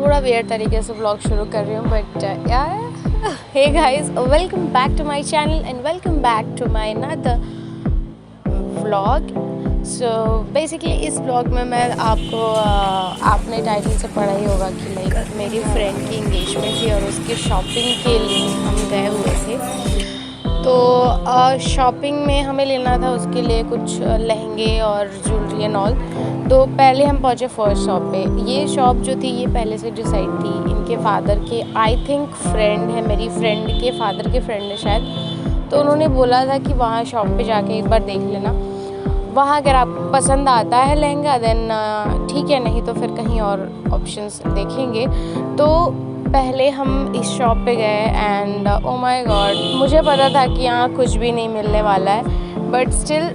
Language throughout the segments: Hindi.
थोड़ा वेयर तरीके से व्लॉग शुरू कर रही हूँ, बट यार hey guys, welcome back to my channel and welcome back to my another vlog. So basically इस व्लॉग में मैं आपको आपने टाइटल से पढ़ा ही होगा कि लाइक मेरी फ्रेंड की इंगेजमेंट थी और उसकी शॉपिंग के लिए हम गए हुए थे। तो शॉपिंग में हमें लेना था उसके लिए कुछ लहंगे और ज्वेलरी एंड ऑल। तो पहले हम पहुँचे फर्स्ट शॉप पे। ये शॉप जो थी ये पहले से डिसाइड थी, इनके फादर के आई थिंक फ्रेंड है, मेरी फ्रेंड के फादर के फ्रेंड है शायद। तो उन्होंने बोला था कि वहाँ शॉप पे जाके एक बार देख लेना, वहाँ अगर आपको पसंद आता है लहंगा देन ठीक है, नहीं तो फिर कहीं और ऑप्शंस देखेंगे। तो पहले हम इस शॉप पे गए एंड ओ माय गॉड, मुझे पता था कि यहाँ कुछ भी नहीं मिलने वाला है, बट स्टिल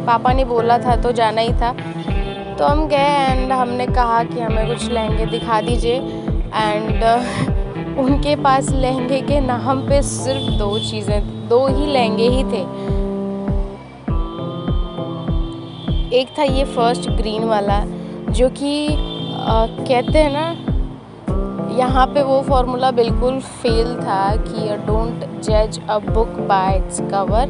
पापा ने बोला था तो जाना ही था। तो हम गए एंड हमने कहा कि हमें कुछ लहंगे दिखा दीजिए एंड उनके पास लहंगे के नाम पे सिर्फ दो ही लहंगे ही थे। एक था ये फर्स्ट ग्रीन वाला, जो कि कहते हैं ना, यहाँ पे वो फॉर्मूला बिल्कुल फेल था कि डोंट जज a book by its cover.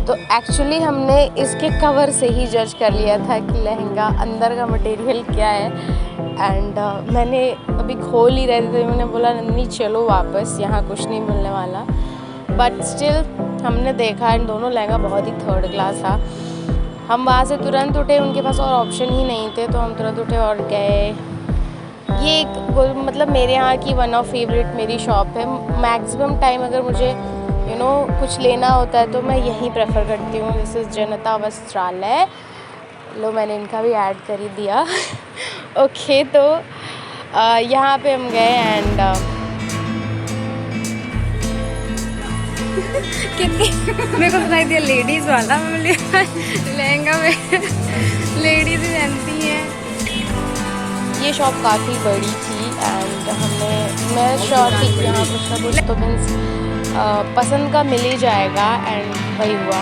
तो एक्चुअली हमने इसके कवर से ही जज कर लिया था कि लहंगा अंदर का मटेरियल क्या है। एंड मैंने अभी खोल ही रहे थे, मैंने बोला नन्नी चलो वापस, यहाँ कुछ नहीं मिलने वाला। बट स्टिल हमने देखा एंड दोनों लहंगा बहुत ही थर्ड क्लास था। हम वहाँ से तुरंत उठे, उनके पास और ऑप्शन ही नहीं थे, तो हम तुरंत उठे और गए। ये एक मतलब मेरे यहाँ की वन ऑफ फेवरेट मेरी शॉप है। मैक्सिमम टाइम अगर मुझे कुछ लेना होता है तो मैं यहीं प्रेफर करती हूँ। दिस इज़ जनता वस्त्रालय। लो मैंने इनका भी ऐड कर ही दिया ओके। तो यहाँ पे हम गए एंड कितनी मेरे को सुनाई दिया लेडीज़ वाला लहंगा में लेडीज़ ही पहनती हैं। ये शॉप काफ़ी बड़ी थी एंड मैं श्योर थी कि यहाँ कुछ ना कुछ तो मीन्स पसंद का मिल ही जाएगा एंड वही हुआ।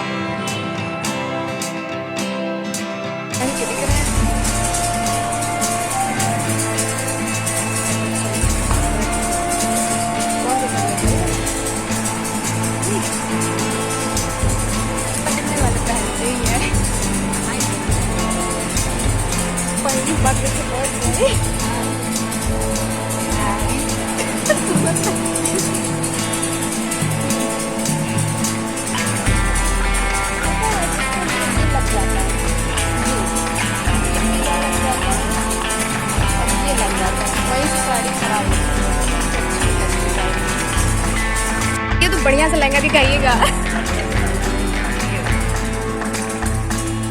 ये तो बढ़िया सा लहंगा दिखाइएगा।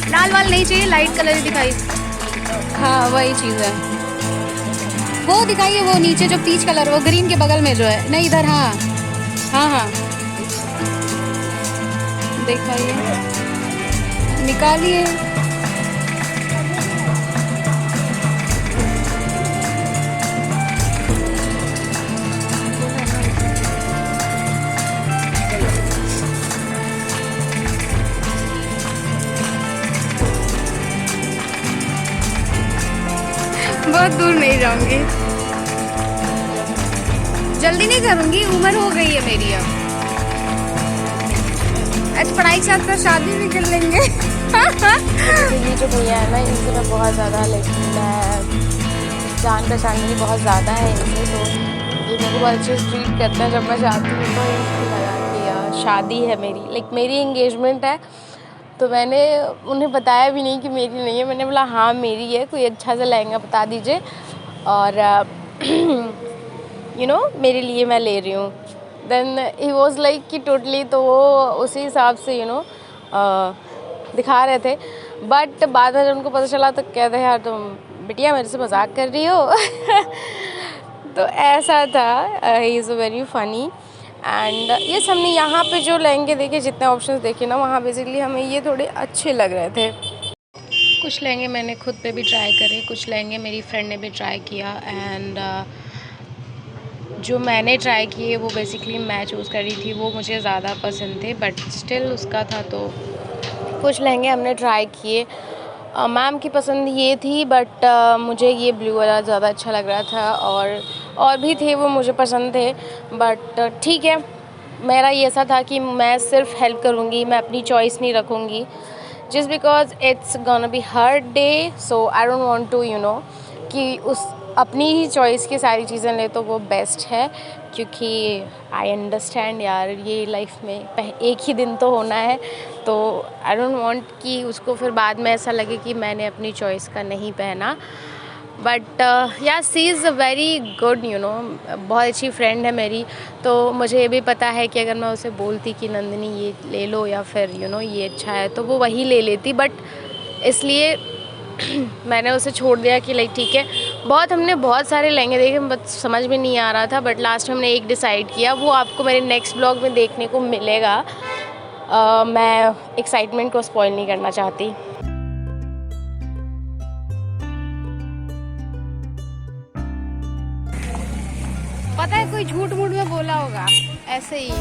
लाल वाल नहीं चाहिए, लाइट कलर ही दिखाई। हाँ वही चीज़ है, वो दिखाइए, वो नीचे जो पीच कलर, वो ग्रीन के बगल में जो है, नहीं इधर। हाँ हाँ हाँ दिखाइए, निकालिए। बहुत दूर नहीं जाऊंगी, जल्दी नहीं करूंगी, उम्र हो गई है मेरी अब। आज पढ़ाई के साथ साथ शादी भी कर लेंगे ये जो भैया है ना, इनसे मैं बहुत ज़्यादा जान पहचान मेरी बहुत ज़्यादा है इनसे। तो ये मेरे को बहुत अच्छे से ट्रीट करते हैं। जब मैं जाती हूँ तो इनको लगा कि शादी है मेरी, मेरी इंगेजमेंट है। तो मैंने उन्हें बताया भी नहीं कि मेरी नहीं है, मैंने बोला हाँ मेरी है, कोई अच्छा सा लहंगा बता दीजिए और मेरे लिए मैं ले रही हूँ। देन ही वॉज लाइक कि टोटली, तो वो उसी हिसाब से दिखा रहे थे। बट बाद में जब उनको पता चला तो कहते हैं यार तुम बिटिया मेरे से मजाक कर रही हो तो ऐसा था। He is very funny and ये हमने यहाँ पे जो लहंगे देखे, जितने ऑप्शंस देखे ना, वहाँ बेसिकली हमें ये थोड़े अच्छे लग रहे थे। कुछ लहंगे मैंने खुद पे भी ट्राई करे, कुछ लहंगे मेरी फ्रेंड ने भी ट्राई किया एंड जो मैंने ट्राई किए वो बेसिकली मैं चूज़ करी थी, वो मुझे ज़्यादा पसंद थे। बट स्टिल उसका था, तो कुछ लहंगे हमने ट्राई किए मैम की पसंद ये थी, बट मुझे ये ब्लू वाला ज़्यादा अच्छा लग रहा था, और भी थे वो मुझे पसंद थे, बट ठीक है। मेरा ये ऐसा था कि मैं सिर्फ हेल्प करूँगी, मैं अपनी चॉइस नहीं रखूँगी, just because it's gonna be her day, so I don't want to कि उस अपनी ही चॉइस की सारी चीज़ें ले तो वो बेस्ट है, क्योंकि आई अंडरस्टैंड यार, ये लाइफ में एक ही दिन तो होना है, तो आई डोंट वांट कि उसको फिर बाद में ऐसा लगे कि मैंने अपनी चॉइस का नहीं पहना। बट या सी इज़ अ वेरी गुड बहुत अच्छी फ्रेंड है मेरी, तो मुझे ये भी पता है कि अगर मैं उसे बोलती कि नंदिनी ये ले लो या फिर ये अच्छा है, तो वो वही ले लेती, बट इसलिए मैंने उसे छोड़ दिया कि लाइक ठीक है। हमने बहुत सारे लहंगे देखे, बट समझ में नहीं आ रहा था, बट लास्ट हमने एक डिसाइड किया, वो आपको मेरे नेक्स्ट ब्लॉग में देखने को मिलेगा। मैं एक्साइटमेंट को स्पॉइल नहीं करना चाहती। पता है कोई झूठ मूठ में बोला होगा ऐसे ही।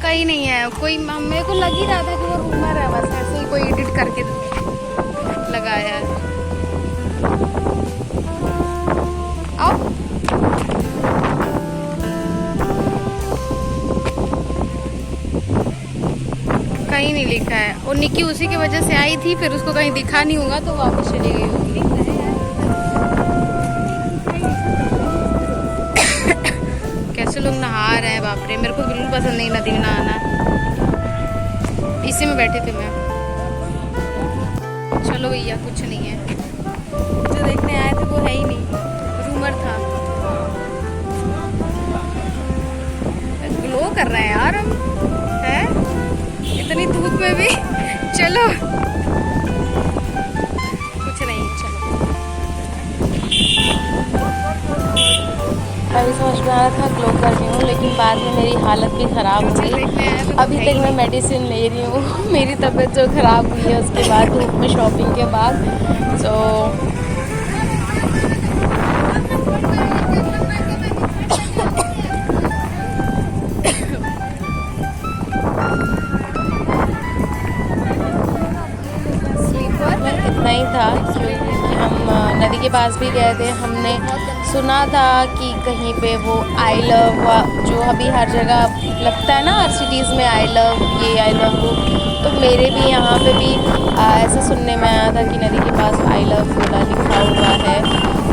कहीं नहीं है कोई, मेरे को लग ही रहा था कि वो रूमर है, बस ऐसे ही कोई एडिट करके लगाया है। आओ कहीं नहीं लिखा है, और निक्की उसी की वजह से आई थी, फिर उसको कहीं दिखा नहीं होगा तो वापस चली गई होगी। कैसे लोग नहा रहे हैं, बाप रे, मेरे को बिल्कुल पसंद नहीं नदी में नहाना। इसी में बैठी थी मैं। चलो भैया कुछ नहीं है, जो देखने आए थे वो है ही नहीं, रूमर था। ग्लो कर रहे हैं यार हम, हैं इतनी धूप में भी। चलो कुछ नहीं, चलो। अभी समझ में आ रहा था ग्लो कर रही हूँ, लेकिन बाद में मेरी हालत भी ख़राब हो गई। अभी तक मैं मेडिसिन ले रही हूँ। मेरी तबीयत जो ख़राब हुई है उसके बाद, धूप में शॉपिंग के बाद, सो इतना ही था, क्योंकि हम नदी के पास भी गए थे। हमने सुना था कि कहीं पे वो आई लव, जो अभी हर जगह लगता है ना, हर सिटीज़ में आई लव ये आई लव वो, तो मेरे भी यहाँ पे भी ऐसा सुनने में आया था कि नदी के पास आई लव गोला लिखा हुआ है।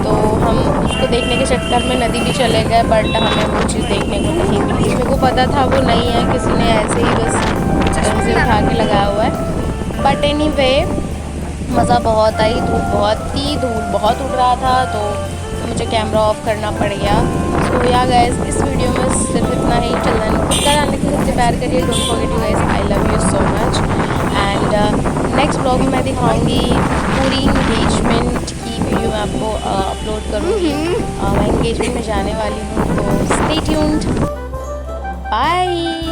तो हम उसको देखने के चक्कर में नदी भी चले गए, बट हमें वो चीज़ देखने को नहीं मिली। मेरे को पता था वो नहीं है, किसी ने ऐसे ही बस से उठा के लगाया हुआ है। बट एनीवे मज़ा बहुत आई, धूल बहुत उड़ रहा था, तो मुझे कैमरा ऑफ करना पड़ गया। सो या गाइस, इस वीडियो में सिर्फ इतना ही। चलन खुद का ध्यान रखिए, सबसे प्यार करिए, don't forget you guys, I love you so much. And next blog में मैं दिखाऊंगी पूरी इंगेजमेंट की वीडियो, मैं आपको अपलोड करूँगी। मैं इंगेजमेंट में जाने वाली हूँ, तो स्टे ट्यून्ड, बाय।